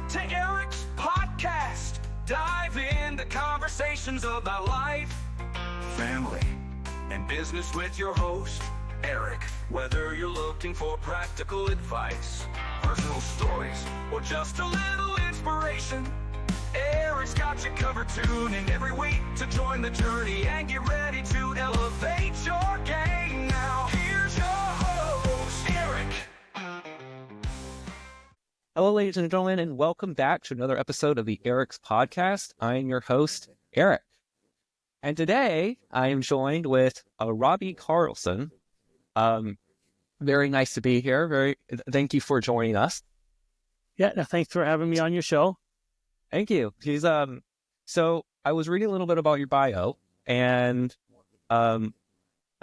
to Eric's podcast. Dive into conversations about life, family, and business with your host, Eric. Whether you're looking for practical advice, personal stories, or just a little inspiration, Eric's got you covered. Tune in every week to join the journey and get ready to elevate your game. Now, here's your host, Eric. Hello, ladies and gentlemen, and welcome back to another episode of the Eric's podcast. I am your host, Eric. And today, I am joined with Robby Carlson. Very nice to be here. Thank you for joining us. Yeah, thanks for having me on your show. Thank you. So I was reading a little bit about your bio, and I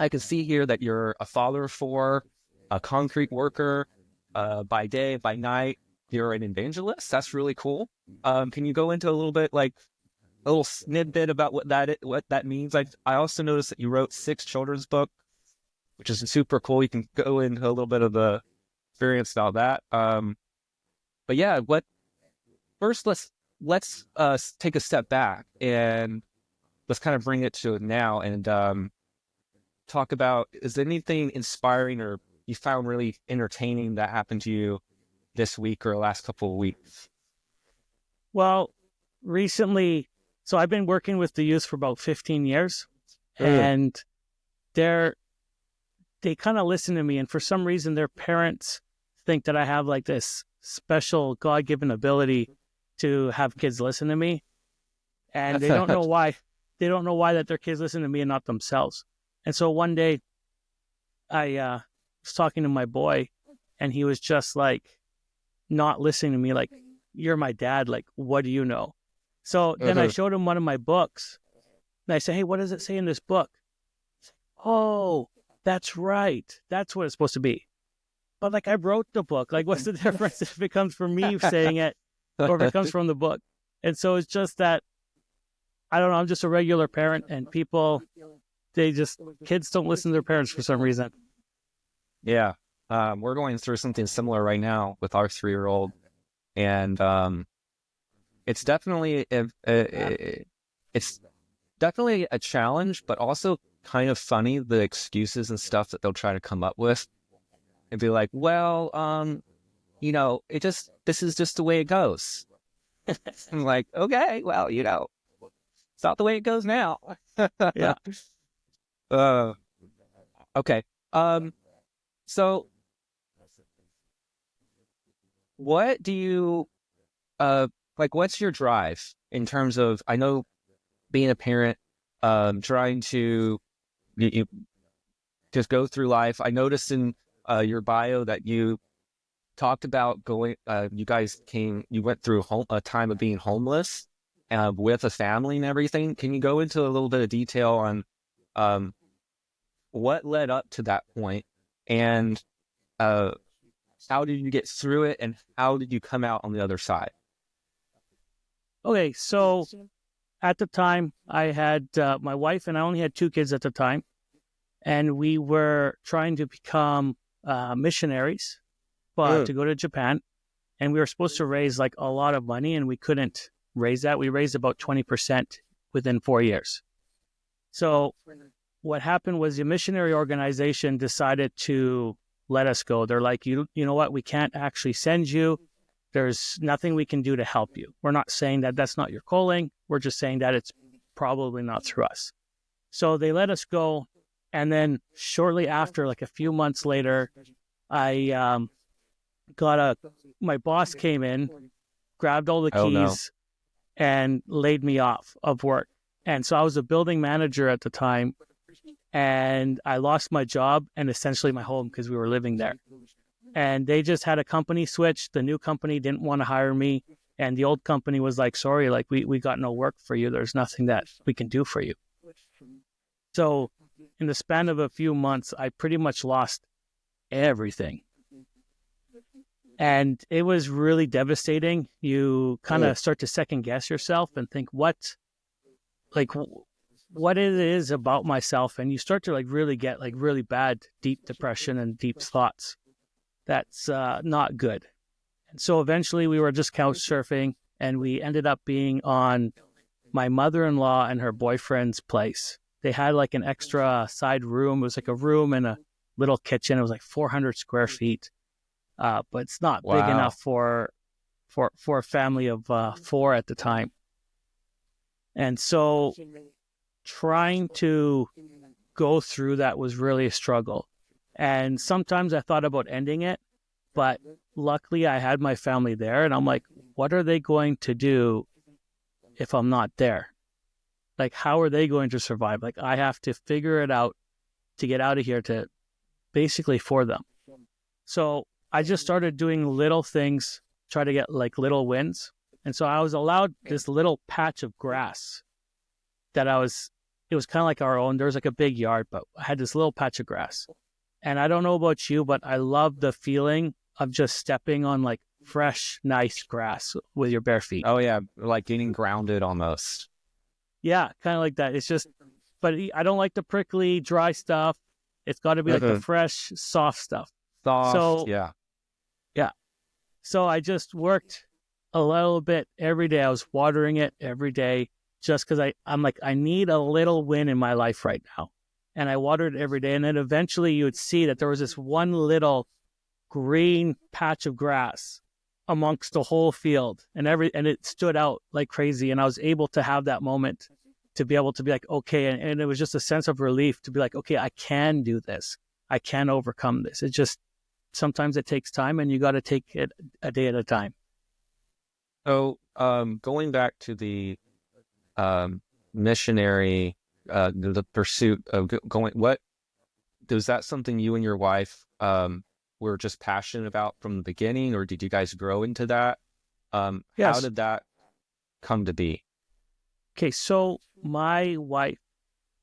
can see here that you're a father of four, a concrete worker, by day, by night. You're an evangelist. That's really cool. Can you go into a little bit, like a little snippet about what that means? I also noticed that you wrote 6 children's books, which is super cool. You can go into a little bit of the experience about that. But yeah, first let's take a step back and let's kind of bring it to now and talk about, is there anything inspiring or you found really entertaining that happened to you this week or the last couple of weeks? Well, recently, so I've been working with the youth for about 15 years, and they kind of listen to me, and for some reason their parents think that I have like this special God-given ability to have kids listen to me, and they don't know why. They don't know why that their kids listen to me and not themselves. And so one day I was talking to my boy, and he was just like not listening to me, like, you're my dad, like, what do you know? So then I showed him one of my books, and I said, hey, what does it say in this book? Oh, that's right. That's what it's supposed to be. But like, I wrote the book. Like, what's the difference if it comes from me saying it or if it comes from the book? And so it's just that, I don't know, I'm just a regular parent, and kids don't listen to their parents for some reason. Yeah. We're going through something similar right now with our 3-year-old, and it's definitely a challenge, but also kind of funny, the excuses and stuff that they'll try to come up with and be like, well, this is just the way it goes. I'm like, okay, well, it's not the way it goes now. Yeah. Okay. So what do you, what's your drive in terms of, I know being a parent, trying to you just go through life. I noticed in your bio that you talked about you went through a time of being homeless with a family and everything. Can you go into a little bit of detail on what led up to that point, and how did you get through it, and how did you come out on the other side? Okay, so at the time, I had my wife, and I only had 2 kids at the time, and we were trying to become missionaries, but to go to Japan, and we were supposed to raise like a lot of money, and we couldn't raise that. We raised about 20% within 4 years. So what happened was the missionary organization decided to let us go. They're like, you know what? We can't actually send you. There's nothing we can do to help you. We're not saying that that's not your calling. We're just saying that it's probably not through us. So they let us go. And then shortly after, like a few months later, I my boss came in, grabbed all the keys, and laid me off of work. And so I was a building manager at the time, and I lost my job and essentially my home because we were living there. And they just had a company switch. The new company didn't want to hire me, and the old company was like, sorry, like we got no work for you. There's nothing that we can do for you. So in the span of a few months, I pretty much lost everything. And it was really devastating. You kind of start to second guess yourself and think, what it is about myself. And you start to really get really bad, deep depression and deep thoughts. That's not good. So eventually we were just couch surfing, and we ended up being on my mother-in-law and her boyfriend's place. They had like an extra side room. It was like a room and a little kitchen. It was like 400 square feet, but it's not big enough for a family of 4 at the time. And so trying to go through that was really a struggle. And sometimes I thought about ending it, but luckily I had my family there, and I'm like, what are they going to do if I'm not there? Like, how are they going to survive? Like, I have to figure it out to get out of here, to basically for them. So I just started doing little things, try to get like little wins. And so I was allowed this little patch of grass that it was kind of like our own. There was like a big yard, but I had this little patch of grass. And I don't know about you, but I love the feeling of just stepping on like fresh, nice grass with your bare feet. Oh yeah, like getting grounded almost. Yeah, kind of like that. It's just, but I don't like the prickly, dry stuff. It's got to be like the fresh, soft stuff. Soft, yeah. So I just worked a little bit every day. I was watering it every day just because I'm like, I need a little win in my life right now. And I watered it every day. And then eventually you would see that there was this one little green patch of grass amongst the whole field, and it stood out like crazy. And I was able to have that moment to be able to be like, okay. And it was just a sense of relief to be like, okay, I can do this. I can overcome this. It just, sometimes it takes time, and you got to take it a day at a time. So, going back to the missionary, the pursuit of going, what was that something you and your wife were just passionate about from the beginning, or did you guys grow into that? Yes. How did that come to be? Okay, so my wife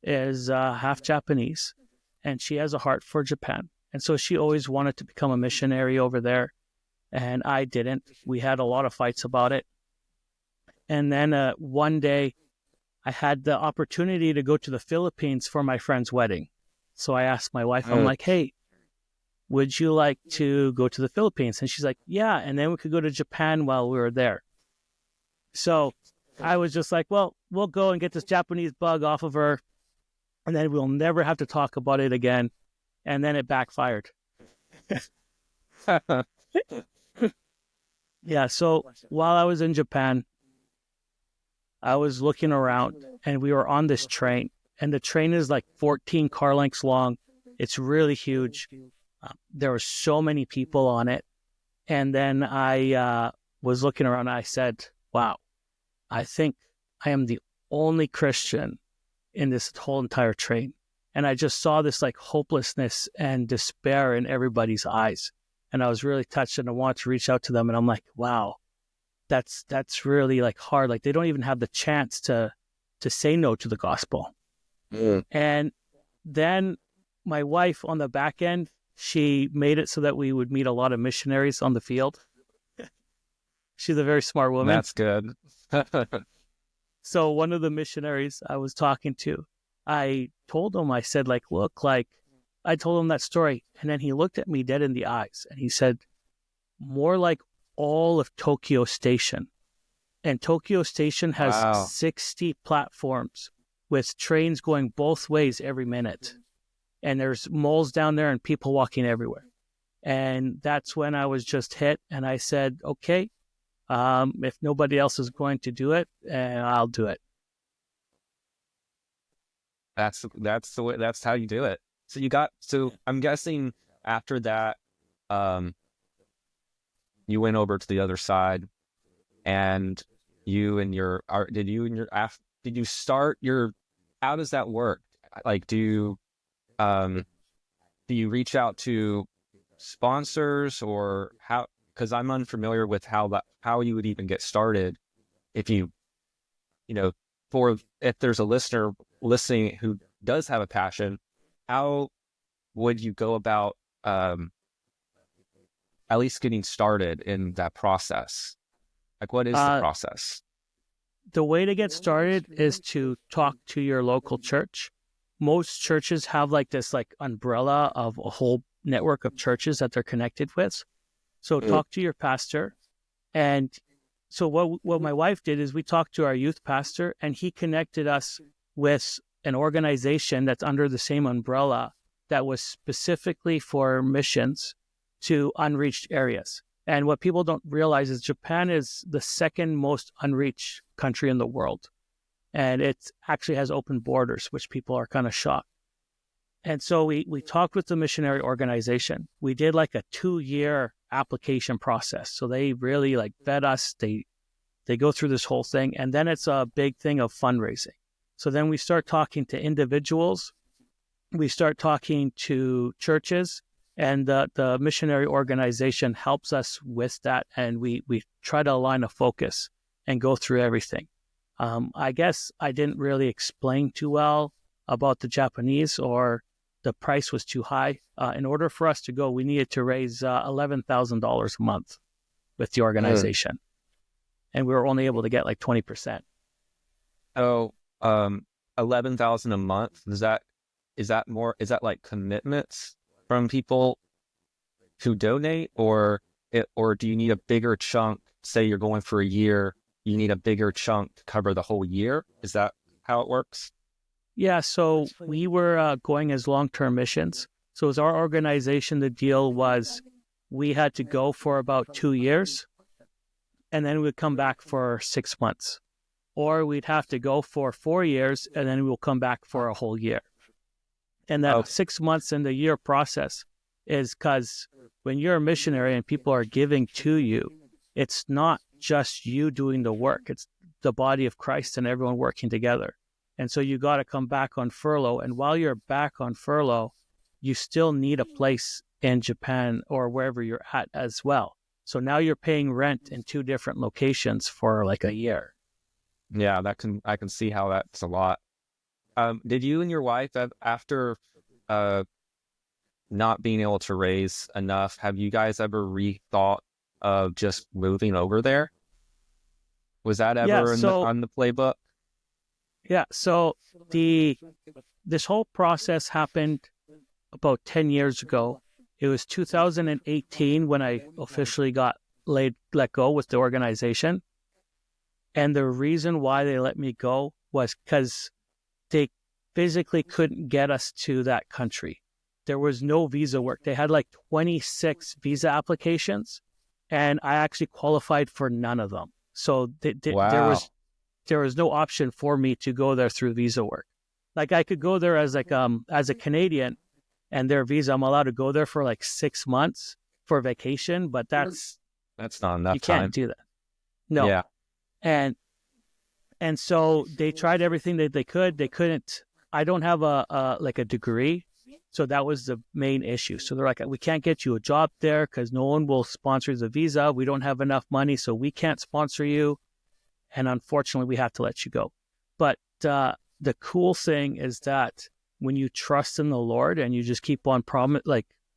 is half Japanese, and she has a heart for Japan. And so she always wanted to become a missionary over there, and I didn't. We had a lot of fights about it. And then one day, I had the opportunity to go to the Philippines for my friend's wedding. So I asked my wife, I'm like, hey, would you like to go to the Philippines? And she's like, yeah, and then we could go to Japan while we were there. So I was just like, well, we'll go and get this Japanese bug off of her, and then we'll never have to talk about it again. And then it backfired. Yeah, so while I was in Japan, I was looking around, and we were on this train, and the train is like 14 car lengths long. It's really huge. There were so many people on it. And then I was looking around, and I said, wow, I think I am the only Christian in this whole entire train. And I just saw this like hopelessness and despair in everybody's eyes. And I was really touched, and I wanted to reach out to them. And I'm like, wow, that's really like hard. Like, they don't even have the chance to say no to the gospel. And then my wife on the back end, she made it so that we would meet a lot of missionaries on the field. She's a very smart woman. That's good. So one of the missionaries I was talking to, I told him, I said, like, look, like, I told him that story. And then he looked at me dead in the eyes, and he said, more like all of Tokyo Station. And Tokyo Station has 60 platforms with trains going both ways every minute. And there's malls down there and people walking everywhere. And that's when I was just hit. And I said, okay, if nobody else is going to do it, I'll do it. That's the way. That's how you do it. So I'm guessing after that, you went over to the other side, and did you start your? How does that work? Like, do you reach out to sponsors, or how? Because I'm unfamiliar with how you would even get started. If if there's a listener listening who does have a passion, how would you go about at least getting started in that process? Like, what is the process? The way to get started is to talk to your local church. Most churches have like this like umbrella of a whole network of churches that they're connected with. So talk to your pastor And so what my wife did is we talked to our youth pastor, and he connected us with an organization that's under the same umbrella that was specifically for missions to unreached areas. And what people don't realize is Japan is the second most unreached country in the world. And it actually has open borders, which people are kind of shocked. And so we talked with the missionary organization. We did like a 2-year application process. So they really like vet us. They go through this whole thing. And then it's a big thing of fundraising. So then we start talking to individuals. We start talking to churches. And the missionary organization helps us with that. And we try to align a focus and go through everything. I guess I didn't really explain too well about the Japanese, or the price was too high. In order for us to go, we needed to raise $11,000 a month with the organization. And we were only able to get like 20%. Oh, 11,000 a month. Is that like commitments from people who donate, or do you need a bigger chunk? Say you're going for a year, you need a bigger chunk to cover the whole year. Is that how it works? Yeah, so we were going as long-term missions. So as our organization, the deal was we had to go for about 2 years, and then we'd come back for 6 months. Or we'd have to go for 4 years, and then we'll come back for a whole year. And that 6 months in the year process is because when you're a missionary and people are giving to you, it's not just you doing the work. It's the body of Christ and everyone working together. And so you got to come back on furlough. And while you're back on furlough, you still need a place in Japan or wherever you're at as well. So now you're paying rent in 2 different locations for like a year. Yeah, I can see how that's a lot. Did you and your wife, after not being able to raise enough, have you guys ever rethought of just moving over there? Was that ever on the playbook? Yeah, so this whole process happened about 10 years ago. It was 2018 when I officially got let go with the organization. And the reason why they let me go was because they physically couldn't get us to that country. There was no visa work. They had like 26 visa applications, and I actually qualified for none of them. So wow. there was no option for me to go there through visa work. Like I could go there as a Canadian, and their visa, I'm allowed to go there for like 6 months for vacation, but that's not enough. You can't do that. No. Yeah. And so they tried everything that they could. They couldn't. I don't have a degree, so that was the main issue. So they're like, we can't get you a job there because no one will sponsor the visa. We don't have enough money, so we can't sponsor you. And unfortunately, we have to let you go. But the cool thing is that when you trust in the Lord and you just keep on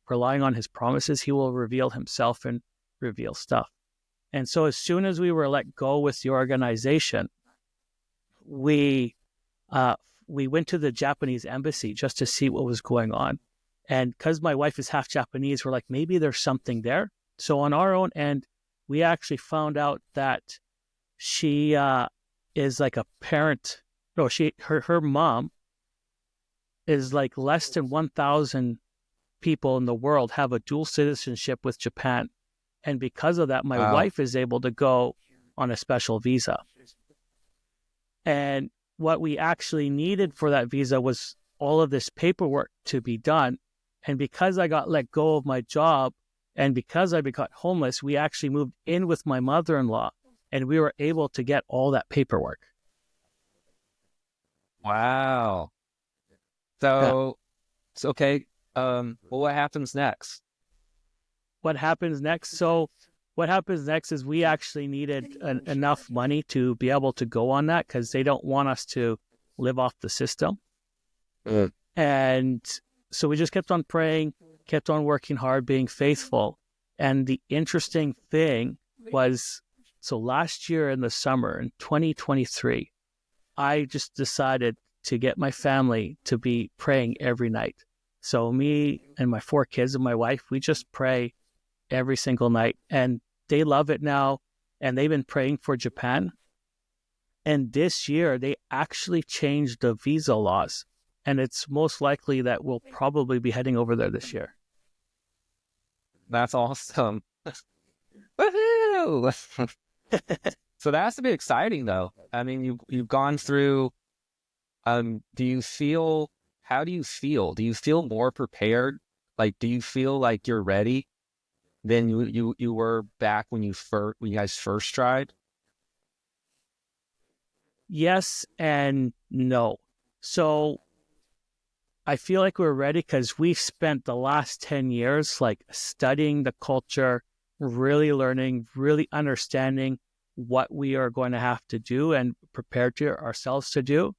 relying on His promises, He will reveal Himself and reveal stuff. And so as soon as we were let go with the organization, we went to the Japanese embassy just to see what was going on. And because my wife is half Japanese, we're like, maybe there's something there. So on our own end, we actually found out that she is like a parent. No, her mom is like less than 1,000 people in the world have a dual citizenship with Japan. And because of that, my wife is able to go on a special visa. And what we actually needed for that visa was all of this paperwork to be done. And because I got let go of my job and because I got homeless, we actually moved in with my mother-in-law and we were able to get all that paperwork. Wow. So, it's okay. Well, what happens next? What happens next? So what happens next is we actually needed enough money to be able to go on that because they don't want us to live off the system. And so we just kept on praying, kept on working hard, being faithful. And the interesting thing was, so last year in the summer, in 2023, I just decided to get my family to be praying every night. So me and my 4 kids and my wife, we just pray every single night. And they love it now. and they've been praying for Japan. And this year, they actually changed the visa laws. And it's most likely that we'll probably be heading over there this year. That's awesome. Woohoo! So that has to be exciting, though. I mean, you've gone through. How do you feel? Do you feel more prepared? Like, do you feel like you're ready than you were back when you guys first tried? Yes and no. So I feel like we're ready because we've spent the last 10 years like studying the culture, really learning, really understanding what we are going to have to do and prepare to ourselves to do.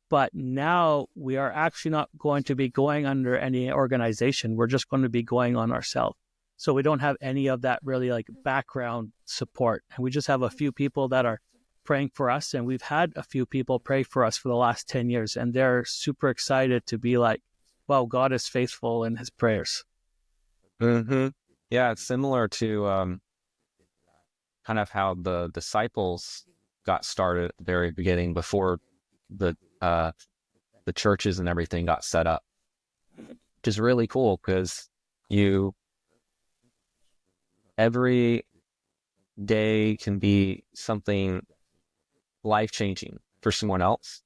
But now we are actually not going to be going under any organization. We're just going to be going on ourselves. So we don't have any of that really like background support. And we just have a few people that are praying for us. And we've had a few people pray for us for the last 10 years. And they're super excited to be like, wow, God is faithful in his prayers. Mm-hmm. Yeah, it's similar to kind of how the disciples got started at the very beginning before the churches and everything got set up, which is really cool because every day can be something life-changing for someone else.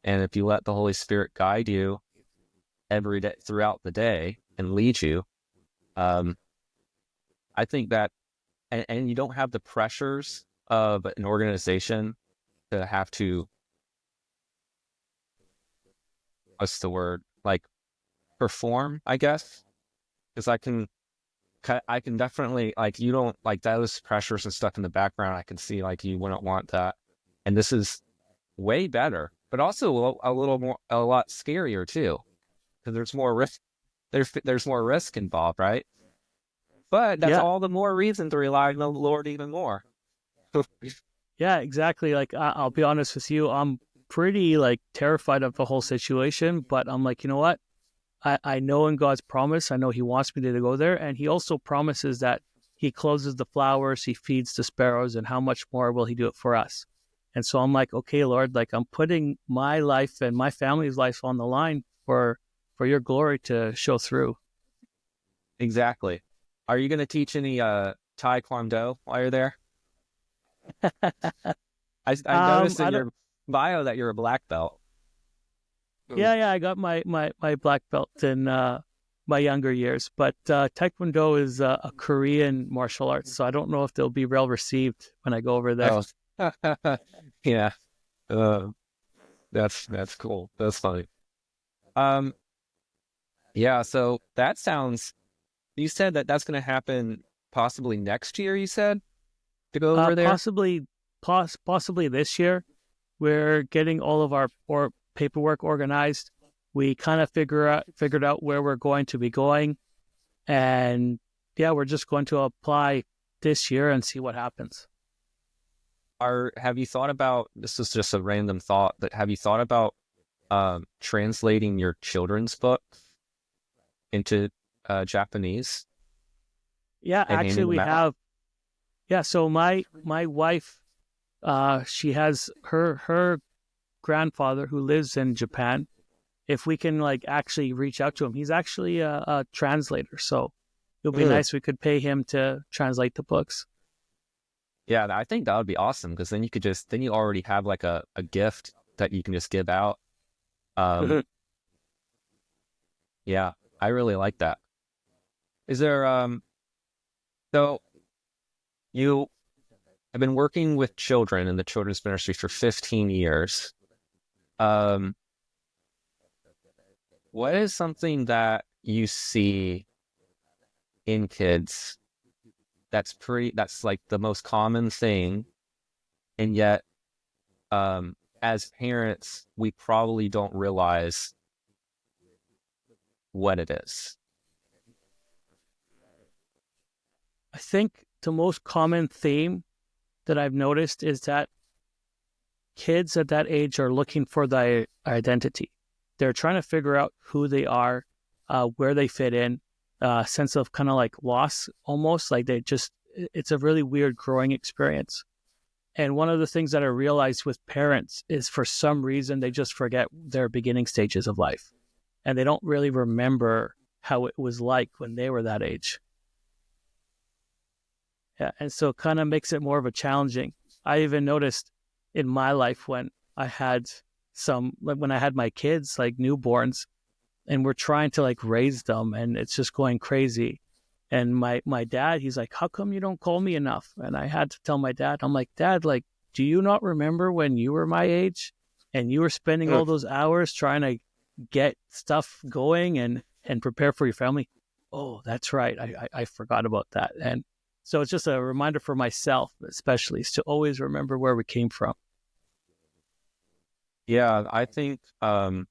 And if you let the Holy Spirit guide you every day throughout the day and lead you, I think that, and you don't have the pressures of an organization to have to, what's the word? Like perform, I guess. Because I can definitely, like, you don't like those pressures and stuff in the background. I can see like you wouldn't want that. And this is way better, but also a lot scarier too, because there's more risk. There's more risk involved, right? But that's all the more reason to rely on the Lord even more. Yeah, exactly. Like, I'll be honest with you, I'm pretty like terrified of the whole situation, but I'm like, you know what? I know in God's promise, I know he wants me to go there. And he also promises that he closes the flowers, he feeds the sparrows, and how much more will he do it for us? And so I'm like, okay, Lord, like I'm putting my life and my family's life on the line for your glory to show through. Exactly. Are you going to teach any Taekwondo while you're there? I noticed in your bio that you're a black belt. Yeah, I got my black belt in my younger years, but Taekwondo is a Korean martial arts, so I don't know if they'll be well received when I go over there. Oh. Yeah, that's cool. That's funny. Yeah. So that sounds. You said that's going to happen possibly next year. You said to go over there. Possibly this year. We're getting all of our paperwork organized. We kind of figured out where we're going to be going, and yeah, we're just going to apply this year and see what happens. Have you thought about, this is just a random thought, but have you thought about translating your children's book into Japanese? Yeah, actually we have. Yeah, so my wife, she has her grandfather who lives in Japan. If we can like actually reach out to him, he's actually a translator, so it would be nice. We could pay him to translate the books. Yeah, I think that would be awesome, because then you already have like a gift that you can just give out. Yeah, I really like that. Is there so you have been working with children in the children's ministry for 15 years. What is something that you see in kids that's like the most common thing, and yet as parents we probably don't realize what it is? I think the most common theme that I've noticed is that kids at that age are looking for their identity. They're trying to figure out who they are, where they fit in, a sense of kind of like loss almost, like they just it's a really weird growing experience. And one of the things that I realized with parents is for some reason, they just forget their beginning stages of life. And they don't really remember how it was like when they were that age. Yeah, and so it kind of makes it more of a challenging. I even noticed in my life when I had when I had my kids, like newborns, and we're trying to like raise them, and it's just going crazy. And my dad, he's like, how come you don't call me enough? And I had to tell my dad, I'm like, Dad, like, do you not remember when you were my age and you were spending all those hours trying to get stuff going and prepare for your family? Oh, that's right. I forgot about that. And so it's just a reminder for myself, especially, is to always remember where we came from. Yeah, I think I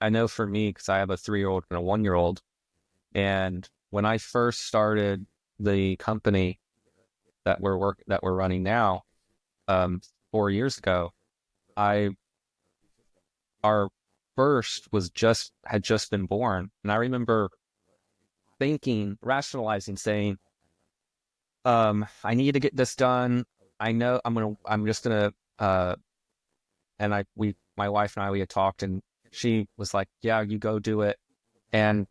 know for me, because I have a 3-year-old and a 1-year-old, and when I first started the company that we're running now, 4 years ago, our first had just been born, and I remember thinking, rationalizing, saying, I need to get this done. I know I'm just gonna, and my wife and I, we had talked, and she was like, yeah, you go do it. And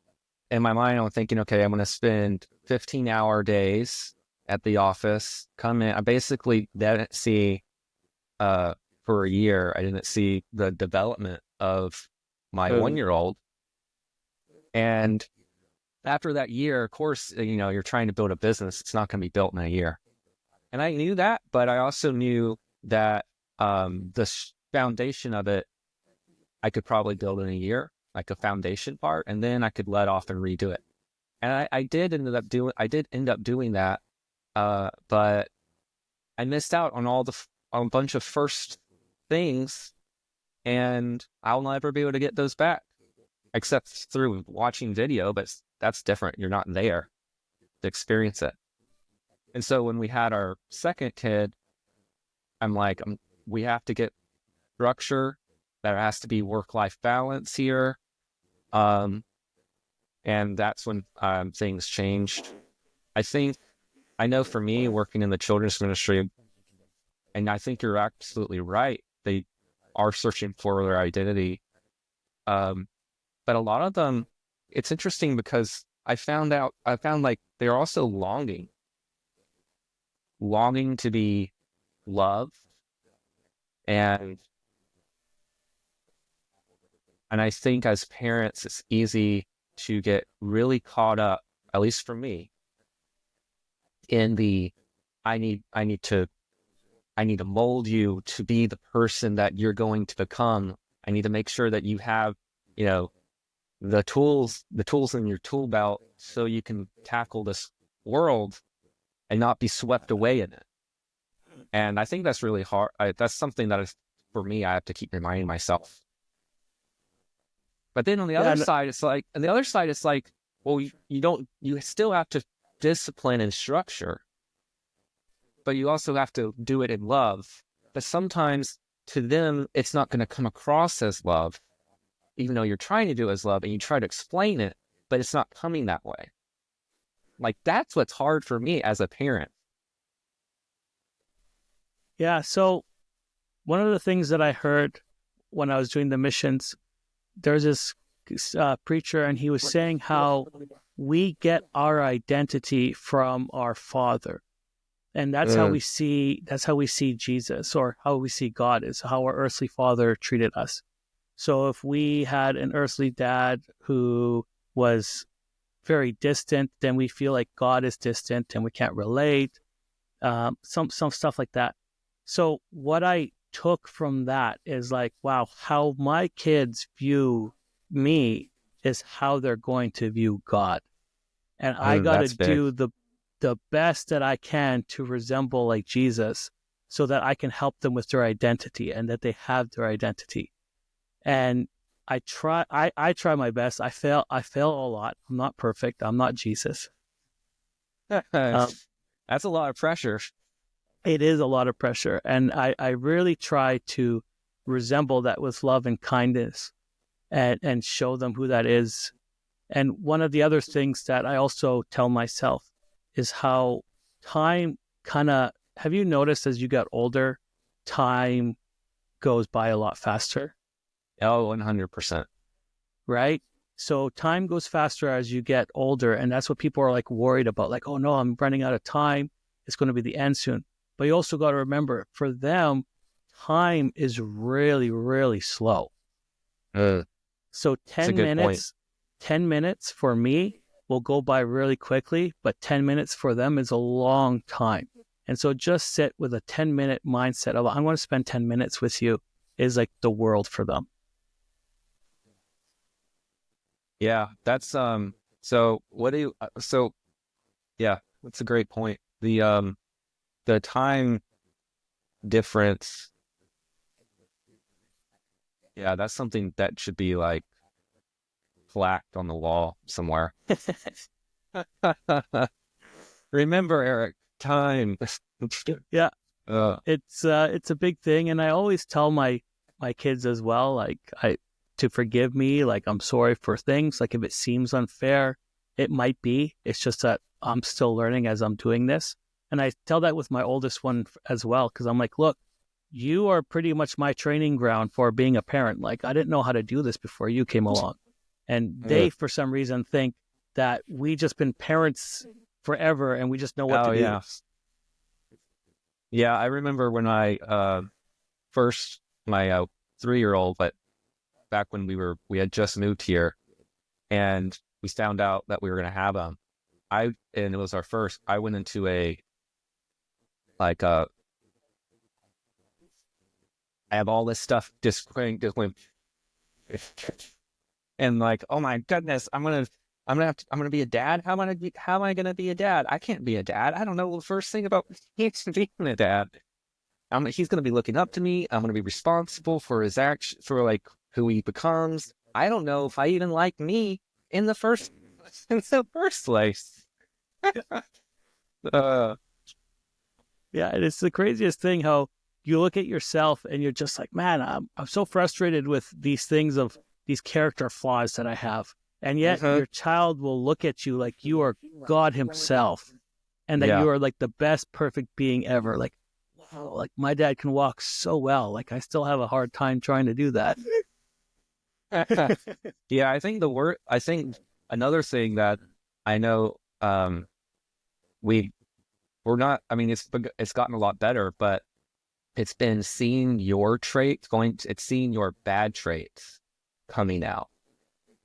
in my mind, I'm thinking, okay, I'm going to spend 15-hour days at the office, come in. I basically didn't see, for a year, I didn't see the development of my 1-year-old. And after that year, of course, you're trying to build a business. It's not going to be built in a year. And I knew that, but I also knew that the foundation of it, I could probably build in a year, like a foundation part, and then I could let off and redo it. And I did end up doing that, but I missed out on on a bunch of first things, and I'll never be able to get those back, except through watching video, but that's different. You're not there to experience it. And so when we had our second kid, I'm like, we have to get structure. There has to be work-life balance here. And that's when things changed. I know for me, working in the children's ministry, and I think you're absolutely right, they are searching for their identity. But a lot of them, it's interesting because I found like they're also longing to be loved. And I think as parents, it's easy to get really caught up, at least for me, in the I need to mold you to be the person that you're going to become. I need to make sure that you have, the tools in your tool belt so you can tackle this world and not be swept away in it. And I think that's really hard. That's something that is, for me, I have to keep reminding myself. But then on the other side, it's like, well, you still have to discipline and structure, but you also have to do it in love. But sometimes to them, it's not going to come across as love, even though you're trying to do it as love and you try to explain it, but it's not coming that way. Like, that's what's hard for me as a parent. Yeah. So one of the things that I heard when I was doing the missions, there's this preacher, and he was saying how we get our identity from our Father, and that's how we see Jesus, or how we see God, is how our earthly father treated us. So if we had an earthly dad who was very distant, then we feel like God is distant and we can't relate. Some stuff like that. So what I took from that is like, wow, how my kids view me is how they're going to view God. And I got to do the best that I can to resemble like Jesus, so that I can help them with their identity and that they have their identity. And I try my best. I fail a lot. I'm not perfect. I'm not Jesus. That's a lot of pressure. It is a lot of pressure. And I really try to resemble that with love and kindness, and show them who that is. And one of the other things that I also tell myself is how time have you noticed as you got older, time goes by a lot faster, Oh, 100%. right? So time goes faster as you get older. And that's what people are like worried about. Like, oh no, I'm running out of time. It's going to be the end soon. But you also got to remember, for them, time is really, really slow. So That's a good point. 10 minutes for me will go by really quickly, but 10 minutes for them is a long time. And so just sit with a 10-minute mindset of, I'm going to spend 10 minutes with you, is like the world for them. Yeah, that's so what do you so yeah, that's a great point. The time difference, yeah, that's something that should be like plaqued on the wall somewhere. Remember, Eric, time. Yeah, uh, it's a big thing. And I always tell my kids as well, like, to forgive me, like, I'm sorry for things. Like, if it seems unfair, it might be. It's just that I'm still learning as I'm doing this. And I tell that with my oldest one as well, because I'm like, look, you are pretty much my training ground for being a parent. Like, I didn't know how to do this before you came along. And they, for some reason, think that we just been parents forever and we just know what to do. yeah. Yeah, I remember when I first my 3-year-old, but back when we had just moved here and we found out that we were going to have him. And it was our first. I went into I have all this stuff just went, and like, oh my goodness, I'm gonna be a dad. How am I gonna be a dad? I can't be a dad. I don't know the first thing about being a dad. He's gonna be looking up to me. I'm gonna be responsible for his action, for like who he becomes. I don't know if I even like me in the first place. Yeah, and it's the craziest thing how you look at yourself and you're just like, man, I'm so frustrated with these things of these character flaws that I have. And yet your child will look at you like you are God himself and that you are like the best perfect being ever. Like, wow, like my dad can walk so well. Like, I still have a hard time trying to do that. Yeah, I think another thing that I know, we're not, I mean, it's gotten a lot better, but it's been seeing your traits it's seeing your bad traits coming out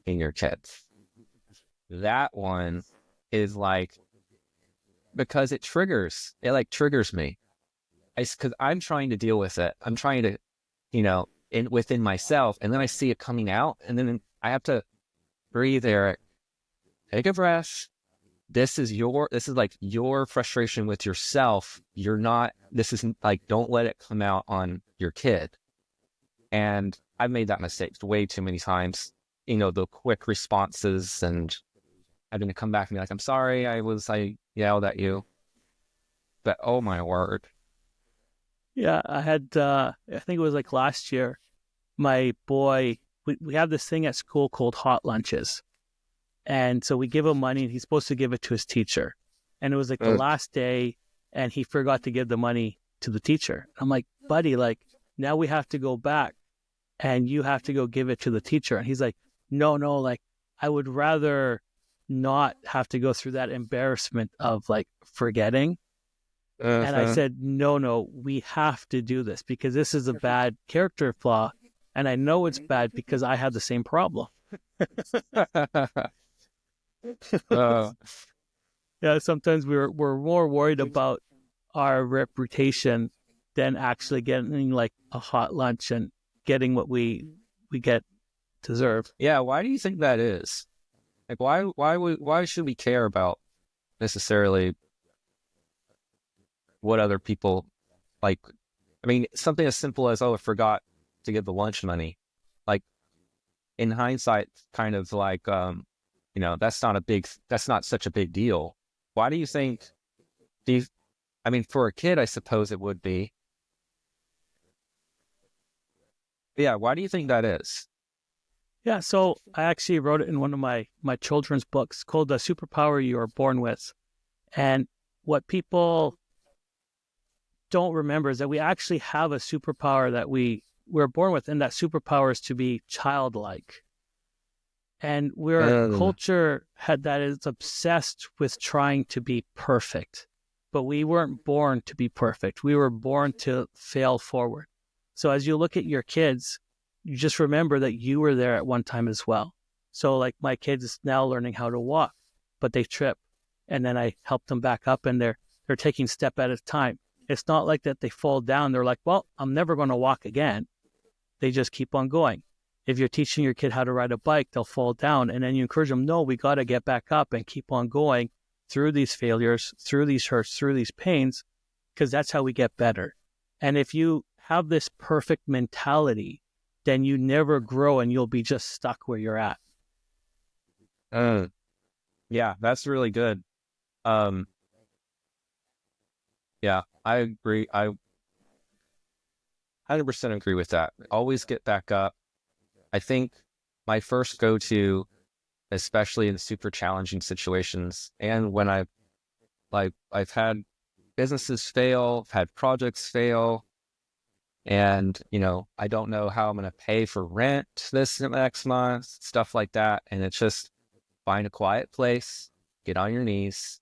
in your kids. That one is like, because it like triggers me. It's because I'm trying to deal with it. I'm trying to, within myself, and then I see it coming out, and then I have to breathe, Eric, take a breath. This is like your frustration with yourself. This isn't like, don't let it come out on your kid. And I've made that mistake way too many times, the quick responses, and having to come back and be like, I'm sorry, I yelled at you. But oh my word. Yeah, I had, I think it was like last year, my boy, we have this thing at school called hot lunches. And so we give him money and he's supposed to give it to his teacher. And it was like the last day and he forgot to give the money to the teacher. I'm like, buddy, like, now we have to go back and you have to go give it to the teacher. And he's like, no, like, I would rather not have to go through that embarrassment of like forgetting. And I said, no, we have to do this because this is a bad character flaw. And I know it's bad because I have the same problem. Yeah, sometimes we're more worried about our reputation than actually getting like a hot lunch and getting what we deserve. Yeah, why do you think that is? Like, why should we care about necessarily what other people like? I mean, something as simple as, I forgot to give the lunch money. Like, in hindsight, kind of like, that's not such a big deal. Why do you think I mean, for a kid, I suppose it would be. Yeah, why do you think that is? Yeah, so I actually wrote it in one of my children's books called The Superpower You Are Born With. And what people don't remember is that we actually have a superpower that we're born with, and that superpower is to be childlike. And we're a culture that is obsessed with trying to be perfect. But we weren't born to be perfect. We were born to fail forward. So as you look at your kids, you just remember that you were there at one time as well. So like my kids is now learning how to walk, but they trip. And then I help them back up, and they're taking step at a time. It's not like that they fall down. They're like, well, I'm never going to walk again. They just keep on going. If you're teaching your kid how to ride a bike, they'll fall down. And then you encourage them, no, we got to get back up and keep on going through these failures, through these hurts, through these pains, because that's how we get better. And if you have this perfect mentality, then you never grow and you'll be just stuck where you're at. Yeah, that's really good. Yeah, I agree. I 100% agree with that. Always get back up. I think my first go-to, especially in super challenging situations, and when I've had businesses fail, I've had projects fail, and I don't know how I'm going to pay for rent this next month, stuff like that. And it's just find a quiet place, get on your knees,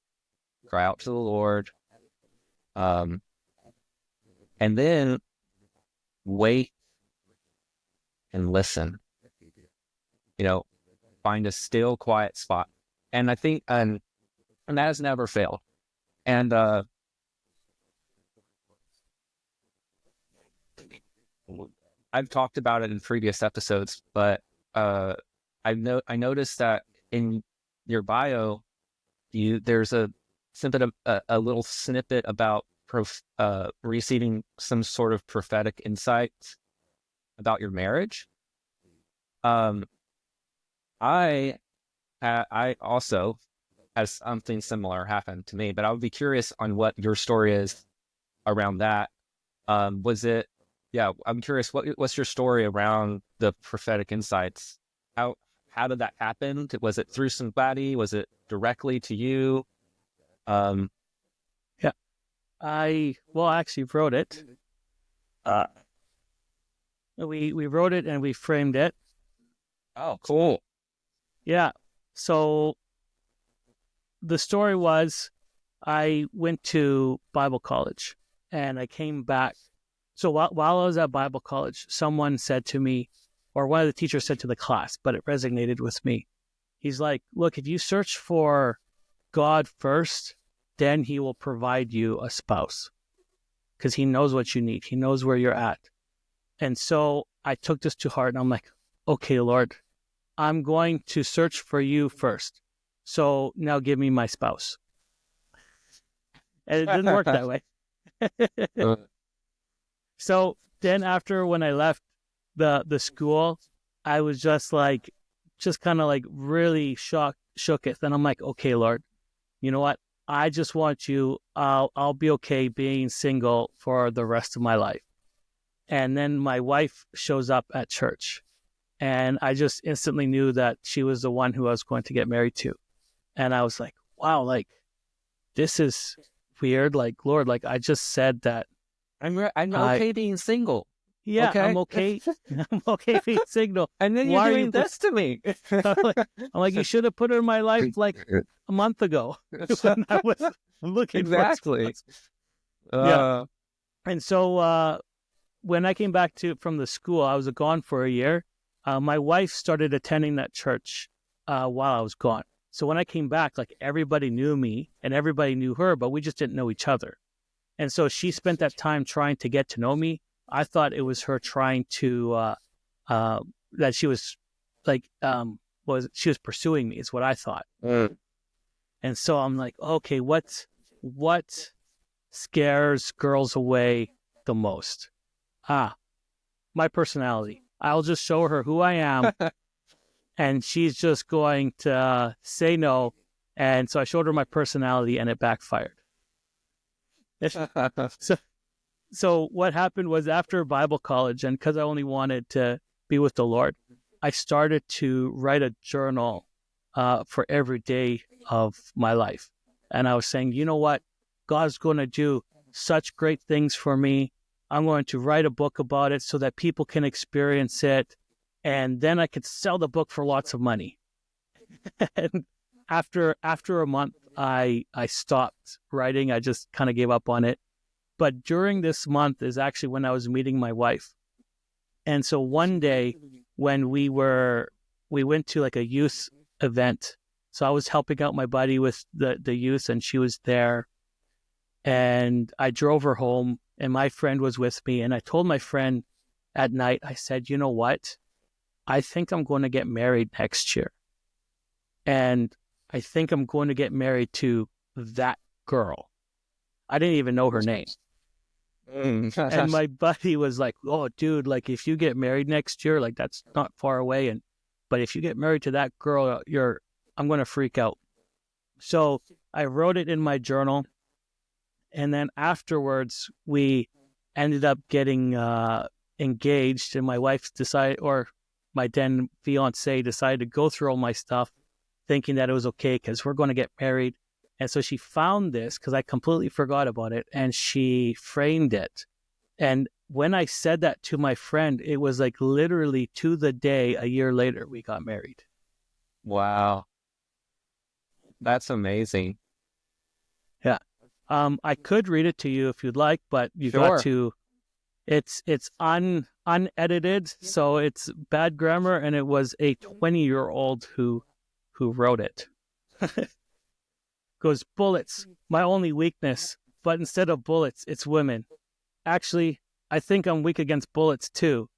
cry out to the Lord, and then wait and listen. Find a still, quiet spot. And I think, and that has never failed. And I've talked about it in previous episodes, but I noticed that in your bio, there's a little snippet about receiving some sort of prophetic insight about your marriage. I also had something similar happen to me, but I would be curious on what your story is around that. Was it? Yeah, I'm curious. What's your story around the prophetic insights? How did that happen? Was it through somebody? Was it directly to you? Yeah, I actually wrote it. We wrote it and we framed it. Oh, cool. Yeah. So the story was, I went to Bible college and I came back. So while I was at Bible college, someone said to me, or one of the teachers said to the class, but it resonated with me. He's like, look, if you search for God first, then he will provide you a spouse because he knows what you need. He knows where you're at. And so I took this to heart and I'm like, okay, Lord, I'm going to search for you first. So now give me my spouse. And it didn't work that way. So then after, when I left the school, I was just kind of really shook it. Then I'm like, okay, Lord, you know what? I just want you. I'll be okay being single for the rest of my life. And then my wife shows up at church. And I just instantly knew that she was the one who I was going to get married to. And I was like, wow, this is weird. Lord, I just said that. I'm okay being single. Yeah, okay? I'm okay. I'm okay being single. And then you're doing this to me. I'm like, you should have put it in my life a month ago when I was looking exactly. Yeah. And so when I came back from the school, I was gone for a year. My wife started attending that church while I was gone. So when I came back, everybody knew me and everybody knew her, but we just didn't know each other. And so she spent that time trying to get to know me. I thought it was her trying to, that she was she was pursuing me is what I thought. And so I'm like, okay, what scares girls away the most? My personality. I'll just show her who I am, and she's just going to say no. And so I showed her my personality, and it backfired. So what happened was, after Bible college, and because I only wanted to be with the Lord, I started to write a journal for every day of my life. And I was saying, you know what? God's going to do such great things for me. I'm going to write a book about it so that people can experience it. And then I could sell the book for lots of money. And after a month, I stopped writing. I just kind of gave up on it. But during this month is actually when I was meeting my wife. And so one day when we went to like a youth event. So I was helping out my buddy with the youth, and she was there. And I drove her home, and my friend was with me. And I told my friend at night, I said, you know what? I think I'm going to get married next year. And I think I'm going to get married to that girl. I didn't even know her name. And my buddy was like, oh, dude, like if you get married next year, like that's not far away. But if you get married to that girl, I'm going to freak out. So I wrote it in my journal. And then afterwards, we ended up getting engaged, and my wife decided, or my then fiance decided to go through all my stuff, thinking that it was okay because we're going to get married. And so she found this because I completely forgot about it, and she framed it. And when I said that to my friend, it was like literally to the day, a year later, we got married. Wow. That's amazing. Yeah. I could read it to you if you'd like, but you Sure. got to, it's unedited, so it's bad grammar, and it was a 20-year-old who wrote it. Goes, bullets, my only weakness, but instead of bullets, it's women. Actually, I think I'm weak against bullets too.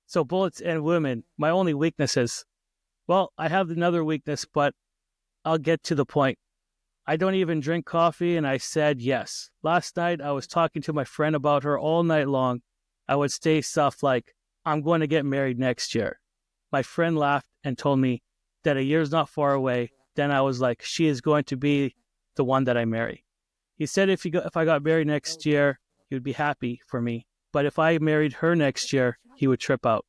So bullets and women, my only weaknesses. Well, I have another weakness, but I'll get to the point. I don't even drink coffee, and I said yes. Last night, I was talking to my friend about her all night long. I would say stuff like, I'm going to get married next year. My friend laughed and told me that a year's not far away. Then I was like, she is going to be the one that I marry. He said if I got married next year, he would be happy for me. But if I married her next year, he would trip out.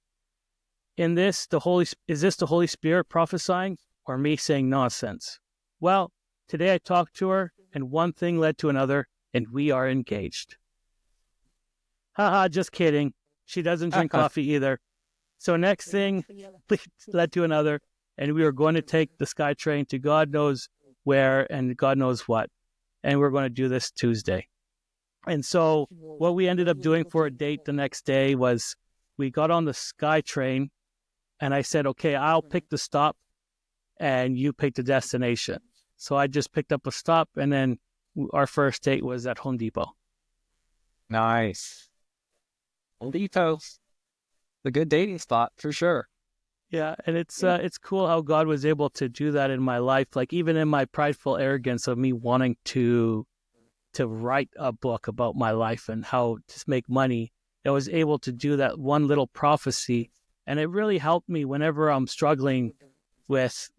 Is this the Holy Spirit prophesying or me saying nonsense? Well, today I talked to her, and one thing led to another, and we are engaged. Haha, just kidding. She doesn't drink coffee either. So next thing led to another, and we were going to take the SkyTrain to God knows where and God knows what. And we're going to do this Tuesday. And so what we ended up doing for a date the next day was we got on the SkyTrain, and I said, okay, I'll pick the stop and you pick the destination. So I just picked up a stop, and then our first date was at Home Depot. Nice. Home Depot, the good dating spot for sure. Yeah, and it's cool how God was able to do that in my life. Like even in my prideful arrogance of me wanting to write a book about my life and how to make money, I was able to do that one little prophecy, and it really helped me whenever I'm struggling with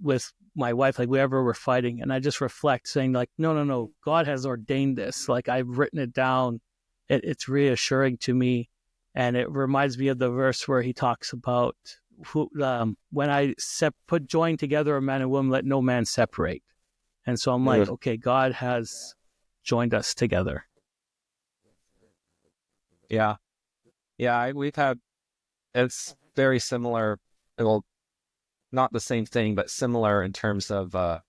my wife, like whenever we're fighting, and I just reflect, saying like, no, God has ordained this. Like I've written it down. It's reassuring to me, and it reminds me of the verse where he talks about when I put join together a man and woman, let no man separate. And so I'm like, okay, God has joined us together. Yeah. We've had, it's very similar. Well, not the same thing, but similar in terms of one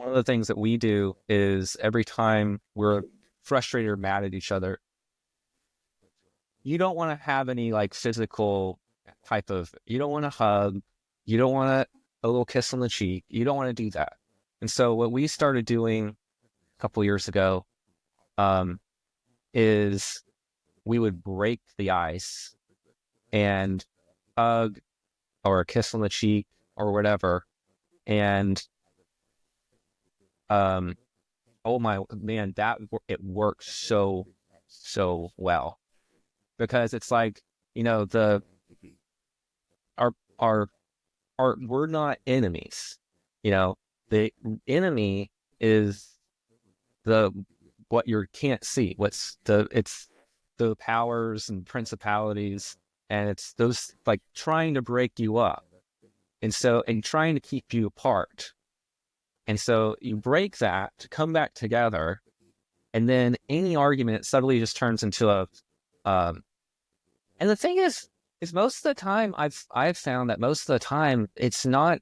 of the things that we do is every time we're frustrated or mad at each other, you don't want to have any like physical type of, you don't want to hug, you don't want a little kiss on the cheek, you don't want to do that. And so what we started doing a couple years ago is we would break the ice and hug or a kiss on the cheek or whatever. And oh my man, it works so well, because it's like, you know, our we're not enemies. You know, the enemy is what you can't see. It's the powers and principalities, and it's those like trying to break you up, and trying to keep you apart. And so you break that to come back together, and then any argument suddenly just turns into a. And the thing is most of the time I've found that most of the time it's not.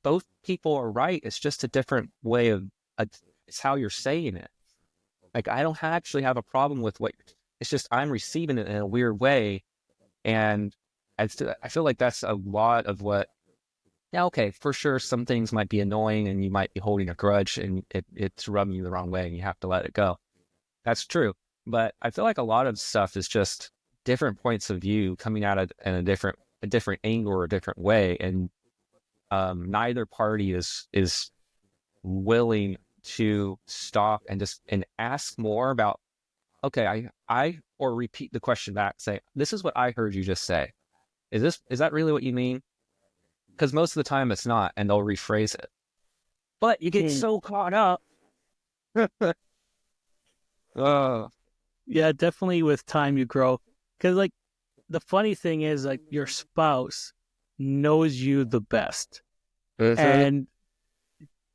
Both people are right. It's just a different way of. It's how you're saying it. Like I don't actually have a problem with what. It's just I'm receiving it in a weird way, and I feel like that's a lot of what. Yeah, okay, for sure, some things might be annoying and you might be holding a grudge and it's rubbing you the wrong way and you have to let it go. That's true. But I feel like a lot of stuff is just different points of view coming at it in a different angle or a different way. And neither party is willing to stop and ask more about, okay, or repeat the question back, say, this is what I heard you just say. Is that really what you mean? Because most of the time it's not, and they'll rephrase it. But you get so caught up. Yeah, definitely with time you grow. Because, like, the funny thing is, like, your spouse knows you the best. And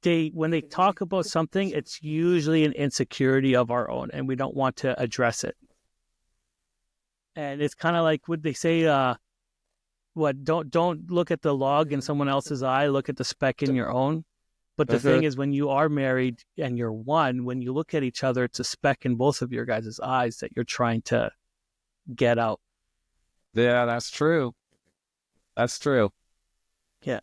when they talk about something, it's usually an insecurity of our own, and we don't want to address it. And it's kind of like, would they say, don't look at the log in someone else's eye, look at the speck in your own. But the thing is, when you are married and you're one, when you look at each other, it's a speck in both of your guys' eyes that you're trying to get out. Yeah, that's true. That's true. Yeah.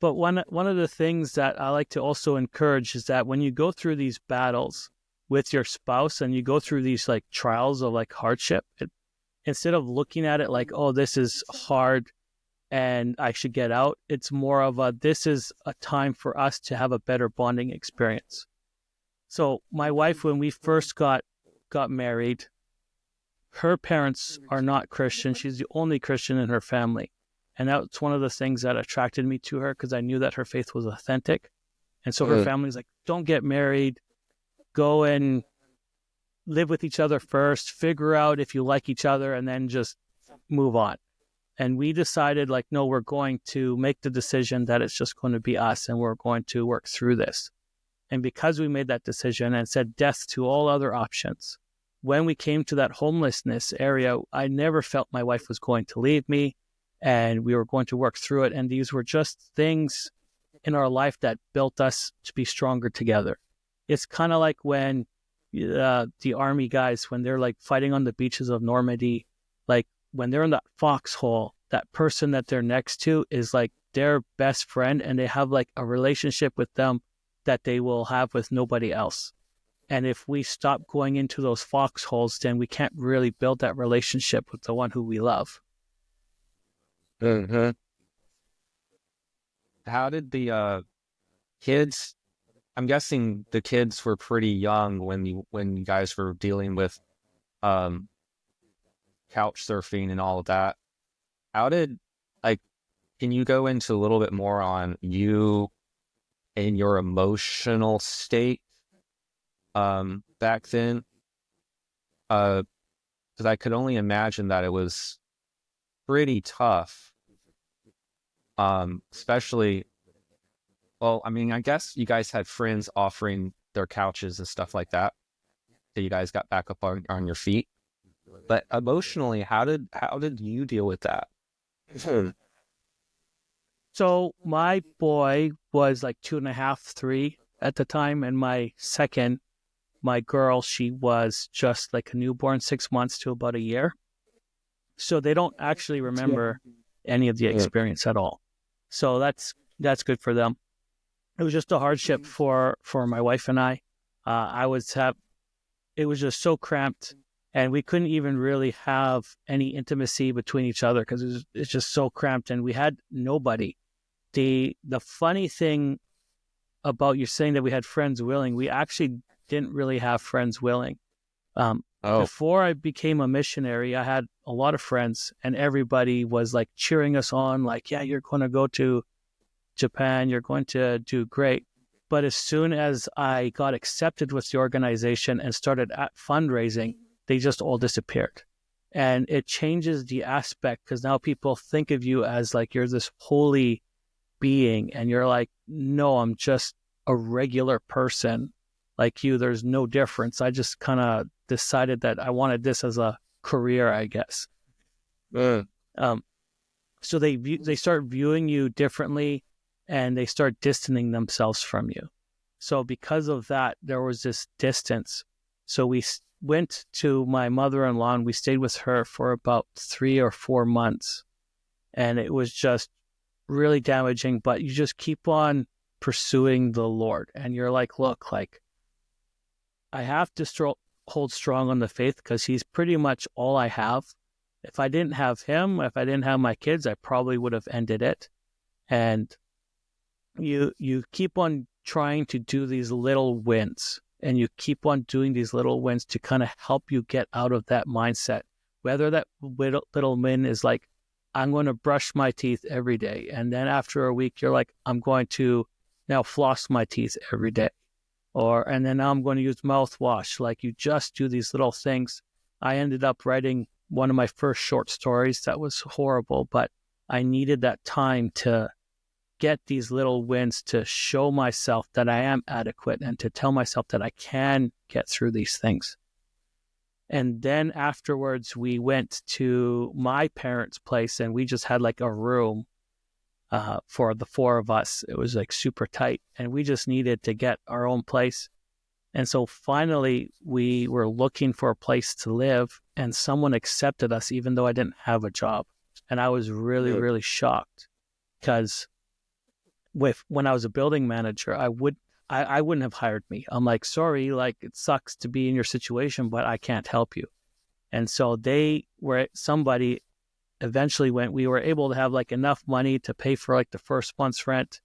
But one of the things that I like to also encourage is that when you go through these battles with your spouse and you go through these like trials of like hardship, instead of looking at it like, oh, this is hard and I should get out, it's more of this is a time for us to have a better bonding experience. So my wife, when we first got married, her parents are not Christian. She's the only Christian in her family. And that's one of the things that attracted me to her, because I knew that her faith was authentic. And so her family's like, don't get married, go and live with each other first, figure out if you like each other, and then just move on. And we decided, like, no, we're going to make the decision that it's just going to be us and we're going to work through this. And because we made that decision and said death to all other options, when we came to that homelessness area, I never felt my wife was going to leave me and we were going to work through it. And these were just things in our life that built us to be stronger together. It's kind of like when the army guys, when they're like fighting on the beaches of Normandy, like, when they're in that foxhole, that person that they're next to is like their best friend, and they have like a relationship with them that they will have with nobody else. And if we stop going into those foxholes, then we can't really build that relationship with the one who we love. How did the kids? I'm guessing the kids were pretty young when you guys were dealing with couch surfing and all of that. How did, like, can you go into a little bit more on you and your emotional state back then? Because I could only imagine that it was pretty tough. Especially, well, I mean, I guess you guys had friends offering their couches and stuff like that, so you guys got back up on your feet. But emotionally, how did you deal with that? So my boy was like 2.5, 3 at the time, and my girl, she was just like a newborn, 6 months to about a year. So they don't actually remember any of the experience at all. So that's good for them. It was just a hardship for my wife and I. It was just so cramped. And we couldn't even really have any intimacy between each other because it's just so cramped, and we had nobody. The funny thing about you saying that we had friends willing, we actually didn't really have friends willing. Before I became a missionary, I had a lot of friends, and everybody was like cheering us on, like, yeah, you're going to go to Japan, you're going to do great. But as soon as I got accepted with the organization and started at fundraising, they just all disappeared. And it changes the aspect, because now people think of you as like you're this holy being, and you're like, no, I'm just a regular person like you. There's no difference. I just kind of decided that I wanted this as a career, I guess. So they start viewing you differently, and they start distancing themselves from you. So because of that, there was this distance. So we went to my mother-in-law, and we stayed with her for about 3 or 4 months. And it was just really damaging, but you just keep on pursuing the Lord. And you're like, look, like, I have to hold strong on the faith because he's pretty much all I have. If I didn't have him, if I didn't have my kids, I probably would have ended it. And you keep on trying to do these little wins, and you keep on doing these little wins to kind of help you get out of that mindset. Whether that little win is like, I'm going to brush my teeth every day. And then after a week, you're like, I'm going to now floss my teeth every day. And then now I'm going to use mouthwash. Like, you just do these little things. I ended up writing one of my first short stories that was horrible, but I needed that time to get these little wins to show myself that I am adequate and to tell myself that I can get through these things. And then afterwards, we went to my parents' place, and we just had like a room for the 4 of us. It was like super tight, and we just needed to get our own place. And so finally, we were looking for a place to live, and someone accepted us even though I didn't have a job. And I was really, really shocked, because when I was a building manager, I wouldn't have hired me. I'm like, sorry, like, it sucks to be in your situation, but I can't help you. And so somebody eventually we were able to have like enough money to pay for like the first month's rent.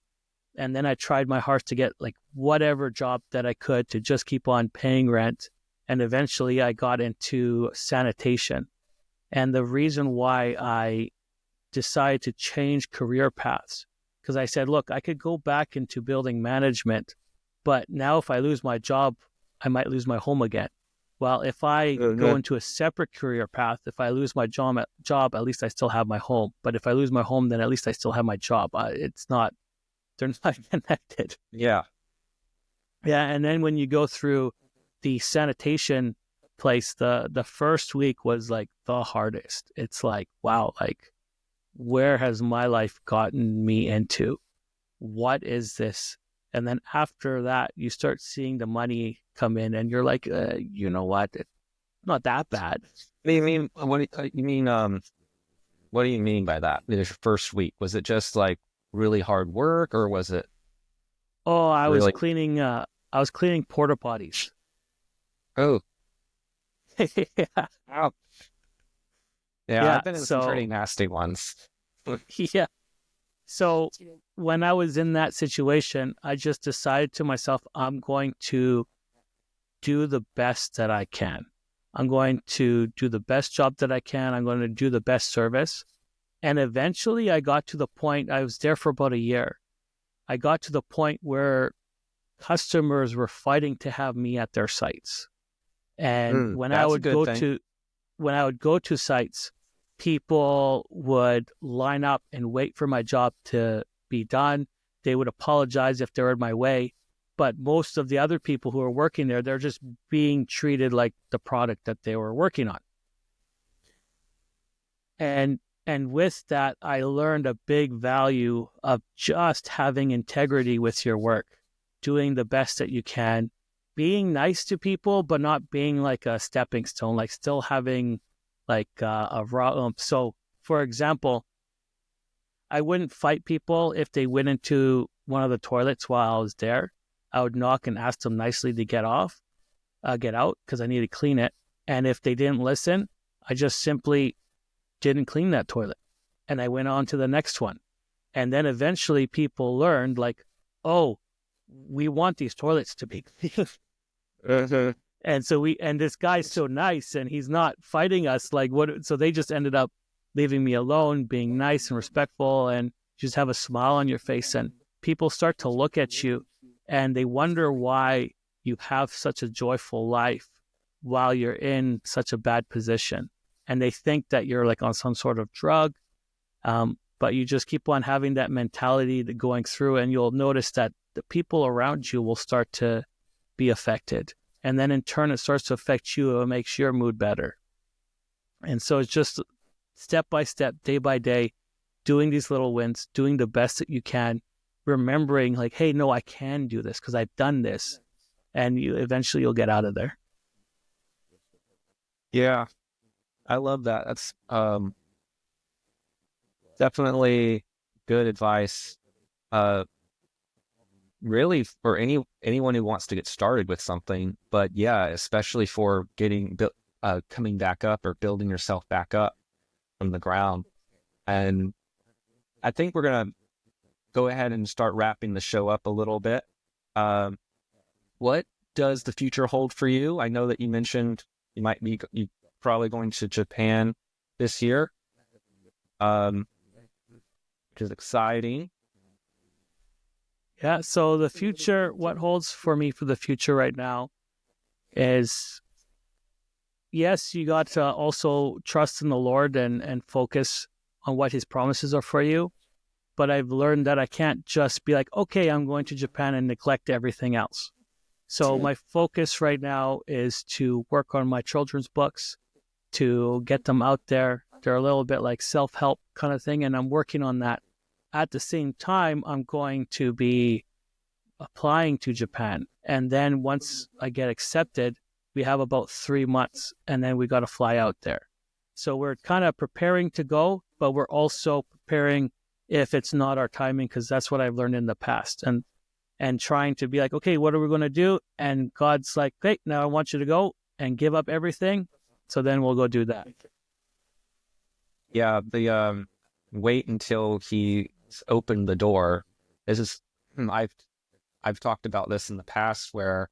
And then I tried my hardest to get like whatever job that I could to just keep on paying rent. And eventually I got into sanitation. And the reason why I decided to change career paths, because I said, look, I could go back into building management, but now if I lose my job, I might lose my home again. Well, if I go into a separate career path, if I lose my job, at least I still have my home. But if I lose my home, then at least I still have my job. They're not connected. Yeah. Yeah. And then when you go through the sanitation place, the first week was like the hardest. It's like, wow, like, where has my life gotten me into? What is this? And then after that, you start seeing the money come in, and you're like, you know what? It's not that bad. What do you mean? What do you mean by that? The first week, was it just like really hard work, or was it? Oh, I was cleaning porta potties. Oh, Yeah. Ouch. Yeah, I've been in some pretty nasty ones. Yeah. So when I was in that situation, I just decided to myself, I'm going to do the best that I can. I'm going to do the best job that I can. I'm going to do the best service. And eventually I got to the point, I was there for about a year. I got to the point where customers were fighting to have me at their sites. And when I would go to sites, people would line up and wait for my job to be done. They would apologize if they were in my way. But most of the other people who are working there, they're just being treated like the product that they were working on. And with that, I learned a big value of just having integrity with your work, doing the best that you can, being nice to people, but not being like a stepping stone, like still having like a raw. So, for example, I wouldn't fight people if they went into one of the toilets while I was there. I would knock and ask them nicely to get out, because I need to clean it. And if they didn't listen, I just simply didn't clean that toilet, and I went on to the next one. And then eventually people learned, like, oh, we want these toilets to be clean. And this guy's so nice, and he's not fighting us. Like, what? So they just ended up leaving me alone, being nice and respectful, and just have a smile on your face. And people start to look at you, and they wonder why you have such a joyful life while you're in such a bad position. And they think that you're like on some sort of drug, but you just keep on having that mentality that going through, and you'll notice that the people around you will start to be affected. And then in turn, it starts to affect you. It makes your mood better. And so it's just step by step, day by day, doing these little wins, doing the best that you can, remembering like, hey, no, I can do this because I've done this. And eventually you'll get out of there. Yeah, I love that. That's definitely good advice. Really for anyone who wants to get started with something, but yeah, especially for coming back up or building yourself back up from the ground. And I think we're gonna go ahead and start wrapping the show up a little bit. What does the future hold for you? I know that you mentioned you probably going to Japan this year, which is exciting. Yeah, so the future, what holds for me for the future right now is, yes, you got to also trust in the Lord and focus on what his promises are for you. But I've learned that I can't just be like, okay, I'm going to Japan and neglect everything else. So my focus right now is to work on my children's books, to get them out there. They're a little bit like self-help kind of thing, and I'm working on that. At the same time, I'm going to be applying to Japan. And then once I get accepted, we have about 3 months, and then we got to fly out there. So we're kind of preparing to go, but we're also preparing if it's not our timing, because that's what I've learned in the past. And trying to be like, okay, what are we going to do? And God's like, great, now I want you to go and give up everything. So then we'll go do that. Yeah, the wait until he's opened the door. This is I've talked about this in the past where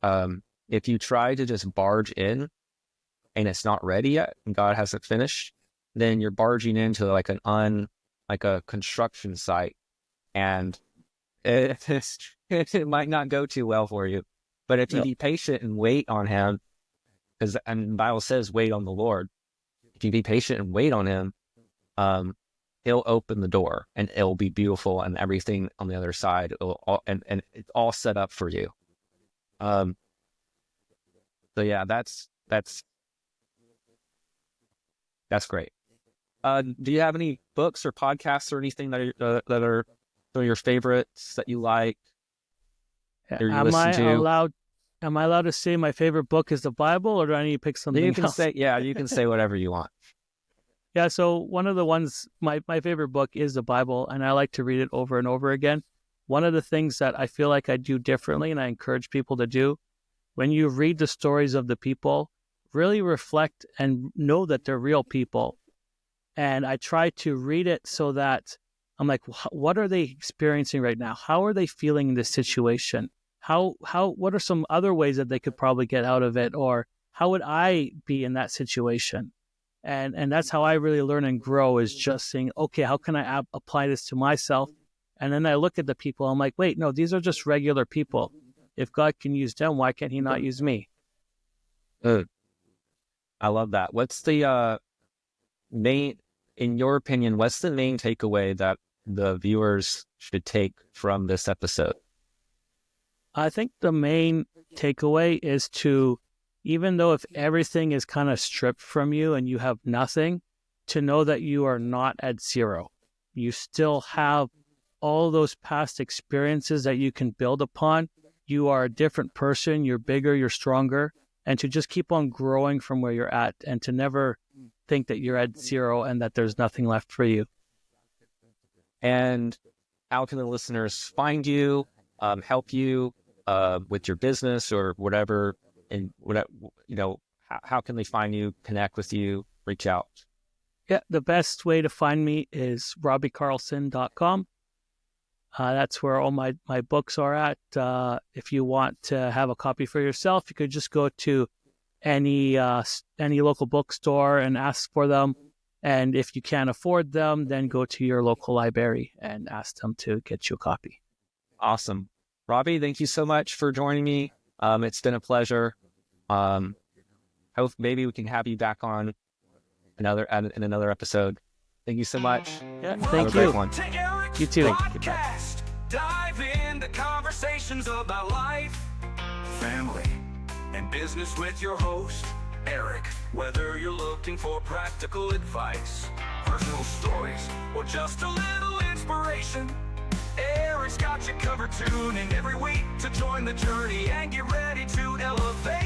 if you try to just barge in and it's not ready yet and God hasn't finished, then you're barging into like a construction site, and it might not go too well for you. But if you be patient and wait on him, because the Bible says wait on the Lord. If you be patient and wait on him, he'll open the door and it'll be beautiful, and everything on the other side and it's all set up for you. So yeah, that's great. Do you have any books or podcasts or anything that are your favorites that you like? Am I allowed to say my favorite book is the Bible, or do I need to pick something else? You can say whatever you want. Yeah, so one of the ones, my favorite book is the Bible, and I like to read it over and over again. One of the things that I feel like I do differently, and I encourage people to do, when you read the stories of the people, really reflect and know that they're real people. And I try to read it so that I'm like, what are they experiencing right now? How are they feeling in this situation? What are some other ways that they could probably get out of it? Or how would I be in that situation? And that's how I really learn and grow, is just saying, okay, how can I apply this to myself? And then I look at the people, I'm like, wait, no, these are just regular people. If God can use them, why can't he not use me? I love that. What's the in your opinion, what's the main takeaway that the viewers should take from this episode? I think the main takeaway is to, even though if everything is kind of stripped from you and you have nothing, to know that you are not at zero. You still have all those past experiences that you can build upon. You are a different person. You're bigger, you're stronger. And to just keep on growing from where you're at, and to never think that you're at zero and that there's nothing left for you. And how can the listeners find you, help you with your business or whatever? And how can they find you, connect with you, reach out? Yeah, the best way to find me is robbycarlson.com. That's where all my books are at. If you want to have a copy for yourself, you could just go to any local bookstore and ask for them. And if you can't afford them, then go to your local library and ask them to get you a copy. Awesome. Robby, thank you so much for joining me. It's been a pleasure. Hope maybe we can have you back on in another episode. Thank you so much. Yeah, thank you. Have a great one. You too. Dive in the conversation. conversations about life, family, and business with your host, Eric. Whether you're looking for practical advice, personal stories, or just a little inspiration, Eric's got you covered. Tune in every week to join the journey and get ready to elevate.